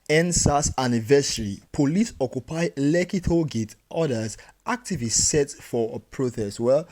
NSAS anniversary, police occupy Lekki tollgate, orders, activists set for a protest. Well,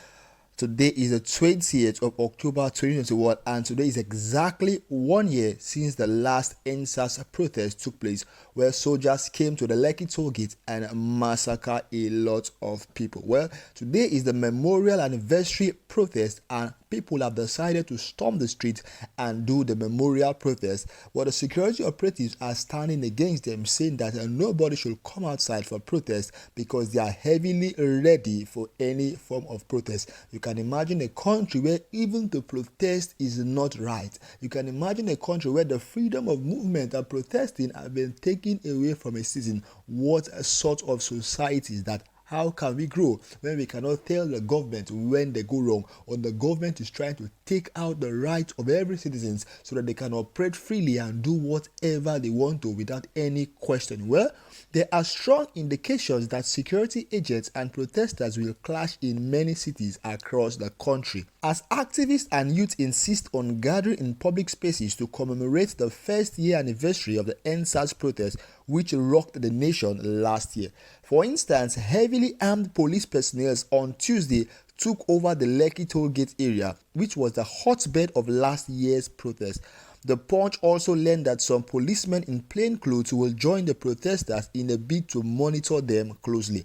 today is the 20th of October 2021 and today is exactly 1 year since the last NSAS protest took place where soldiers came to the Lekki tollgate and massacred a lot of people. Well, today is the memorial anniversary protest and people have decided to storm the streets and do the memorial protest. Well, the security operatives are standing against them, saying that nobody should come outside for protest because they are heavily ready for any form of protest. You can imagine a country where even to protest is not right. You can imagine a country where the freedom of movement and protesting have been taken away from a citizen. What sort of society is that? How can we grow when we cannot tell the government when they go wrong, or the government is trying to take out the rights of every citizen so that they can operate freely and do whatever they want to without any question? Well, there are strong indications that security agents and protesters will clash in many cities across the country. As activists and youth insist on gathering in public spaces to commemorate the first year anniversary of the NSAS protest, which rocked the nation last year. For instance, heavily armed police personnel on Tuesday took over the Lekki tollgate area, which was the hotbed of last year's protest. The Punch also learned that some policemen in plain clothes will join the protesters in a bid to monitor them closely.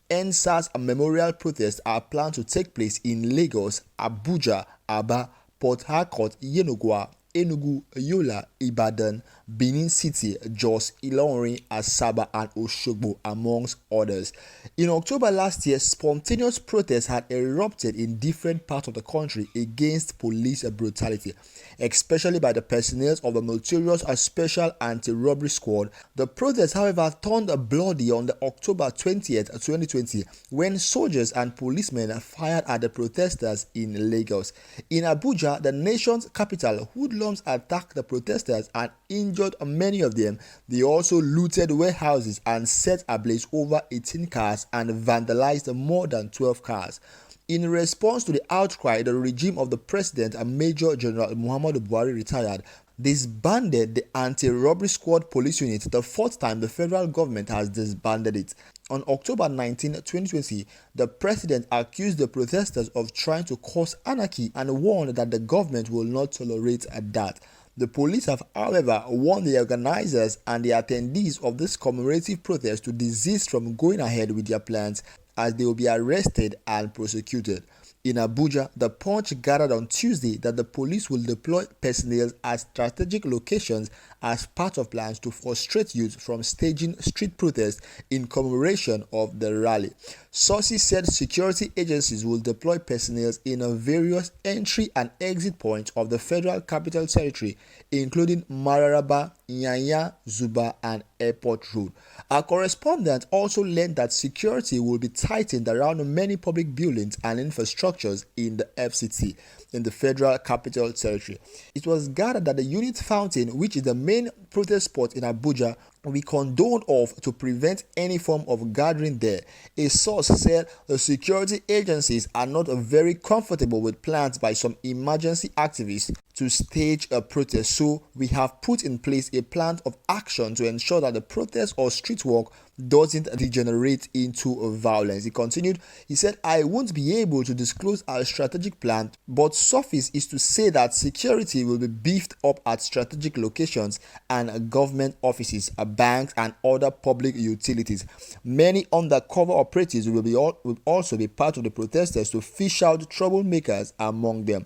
NSAS memorial protests are planned to take place in Lagos, Abuja, Aba, Port Harcourt, Yenagoa, Enugu, Yola, Ibadan, Benin City, Jos, Ilorin, Asaba, and Osogbo, amongst others. In October last year, spontaneous protests had erupted in different parts of the country against police brutality, especially by the personnel of the notorious Special Anti-Robbery Squad. The protests, however, turned bloody on the October 20th, 2020, when soldiers and policemen fired at the protesters in Lagos. In Abuja, the nation's capital, hoodlums attacked the protesters and injured many of them. They also looted warehouses and set ablaze over 18 cars and vandalized more than 12 cars. In response to the outcry, the regime of the president and Major General Muhammadu Buhari retired disbanded the anti-robbery squad police unit, the fourth time the federal government has disbanded it. On October 19, 2020, the president accused the protesters of trying to cause anarchy and warned that the government will not tolerate that. The police have, however, warned the organizers and the attendees of this commemorative protest to desist from going ahead with their plans, as they will be arrested and prosecuted. In Abuja, the Punch gathered on Tuesday that the police will deploy personnel at strategic locations as part of plans to frustrate youth from staging street protests in commemoration of the rally. Sources said security agencies will deploy personnel in various entry and exit points of the Federal Capital Territory, including Mararaba, Nyanya, Zuba, and Airport Road. Our correspondent also learned that security will be tightened around many public buildings and infrastructures in the FCT, in the Federal Capital Territory. It was gathered that the Unit Fountain, which is the main protest spot in Abuja, will be condoned off to prevent any form of gathering there. A source said the security agencies are not very comfortable with plans by some emergency activists to stage a protest, so we have put in place a plan of action to ensure that the protest or street walk doesn't degenerate into violence. He continued, he said, I won't be able to disclose our strategic plan, but suffice is to say that security will be beefed up at strategic locations and government offices, banks, and other public utilities. Many undercover operatives will also be part of the protesters to fish out troublemakers among them.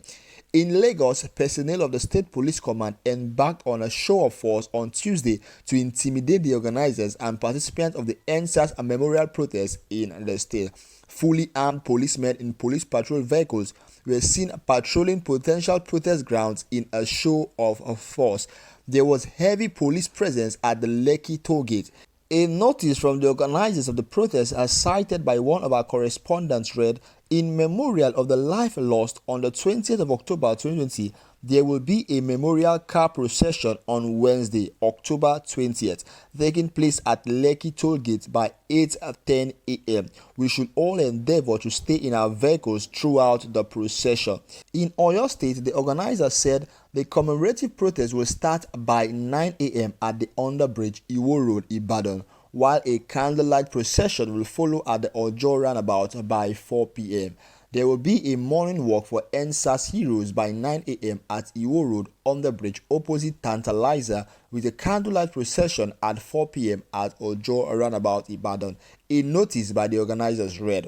In Lagos, personnel of the State Police Command embarked on a show of force on Tuesday to intimidate the organizers and participants of the NSAS memorial protest in the state. Fully armed policemen in police patrol vehicles were seen patrolling potential protest grounds in a show of force. There was heavy police presence at the Lekki tollgate. A notice from the organizers of the protest, as cited by one of our correspondents, read, "In memorial of the life lost on the 20th of October 2020, There will be a memorial car procession on Wednesday, October 20th, taking place at Lekki tollgate by 8:10 a.m. We should all endeavor to stay in our vehicles throughout the procession. In Oyo State, the organizer said the commemorative protest will start by 9 a.m. at the underbridge, Iwo Road, Ibadan, while a candlelight procession will follow at the Ojo roundabout by 4 p.m. There will be a morning walk for NSAS heroes by 9 a.m. at Iwo Road on the bridge opposite Tantalizer, with a candlelight procession at 4 p.m. at Ojo roundabout Ibadan. A notice by the organizers read,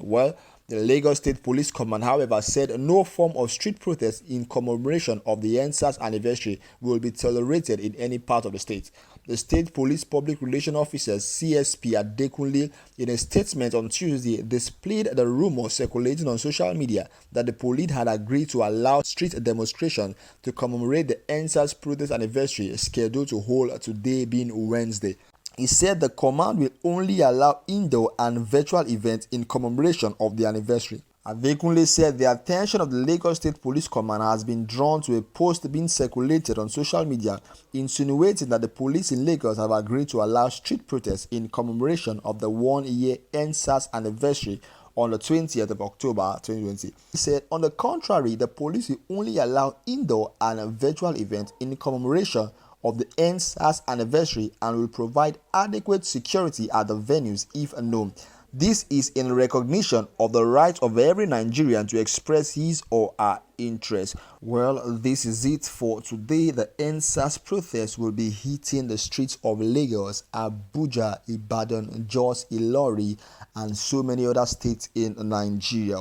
the Lagos State Police Command, however, said no form of street protest in commemoration of the NSAS anniversary will be tolerated in any part of the state. The State Police Public Relations Officer CSP Adekunle, in a statement on Tuesday, displayed the rumor circulating on social media that the police had agreed to allow street demonstration to commemorate the NSAS protest anniversary scheduled to hold today being Wednesday. He said the command will only allow indoor and virtual events in commemoration of the anniversary. Adekunle said the attention of the Lagos State Police Command has been drawn to a post being circulated on social media insinuating that the police in Lagos have agreed to allow street protests in commemoration of the one-year NSAS anniversary on the 20th of October 2020. He said, on the contrary, the police will only allow indoor and virtual events in commemoration of the NSAS anniversary and will provide adequate security at the venues if known. This is in recognition of the right of every Nigerian to express his or her interest. This is it for today. The NSAS protest will be hitting the streets of Lagos, Abuja, Ibadan, Jos, Ilori, and so many other states in Nigeria.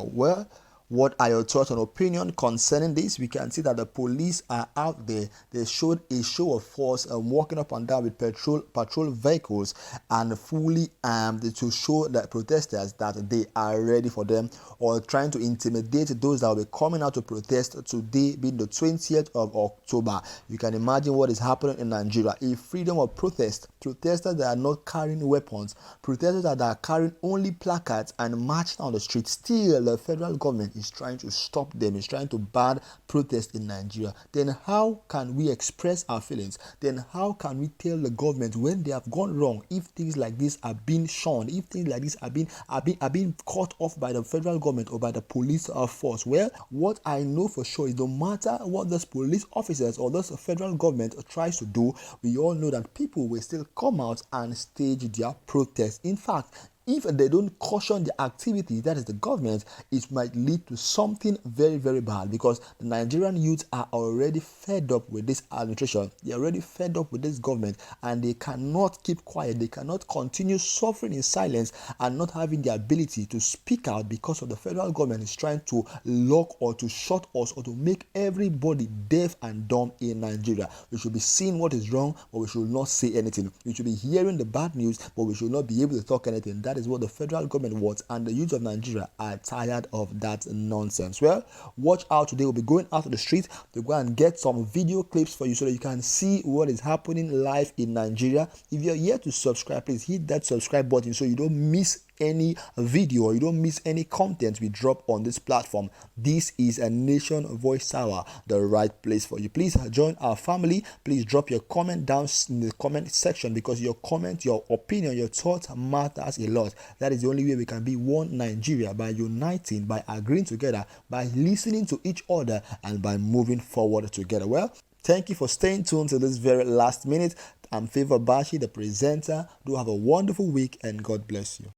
What are your thoughts and opinion concerning this? We can see that the police are out there. They showed a show of force walking up and down with patrol vehicles and fully armed to show the protesters that they are ready for them, or trying to intimidate those that will be coming out to protest today being the 20th of October. You can imagine what is happening in Nigeria. A freedom of protest. Protesters that are not carrying weapons. Protesters that are carrying only placards and marching on the street. Still, the federal government is trying to stop them, is trying to ban protest in Nigeria. Then how can we express our feelings? Then how can we tell the government when they have gone wrong, if things like this are being shunned, if things like this are being cut off by the federal government or by the police force? What I know for sure is no matter what those police officers or those federal government tries to do, we all know that people will still come out and stage their protest. In fact, if they don't caution the activity, that is the government, it might lead to something very, very bad, because the Nigerian youth are already fed up with this administration. They're already fed up with this government, and they cannot keep quiet. They cannot continue suffering in silence and not having the ability to speak out, because of the federal government is trying to lock or to shut us or to make everybody deaf and dumb in Nigeria. We should be seeing what is wrong, but we should not say anything. We should be hearing the bad news, but we should not be able to talk anything. That is what the federal government wants, and the youth of Nigeria are tired of that nonsense. Watch out today. We'll be going out to the street to go and get some video clips for you so that you can see what is happening live in Nigeria. If you're yet to subscribe, please hit that subscribe button so you don't miss any video or you don't miss any content we drop on this platform. This is a Nation Voice Hour, the right place for you. Please join our family. Please drop your comment down in the comment section, because your comment, your opinion, your thoughts matters a lot. That is the only way we can be one Nigeria, by uniting, by agreeing together, by listening to each other, and by moving forward together. Thank you for staying tuned to this very last minute. I'm Favor Bashi, the presenter. Do have a wonderful week, and God bless you.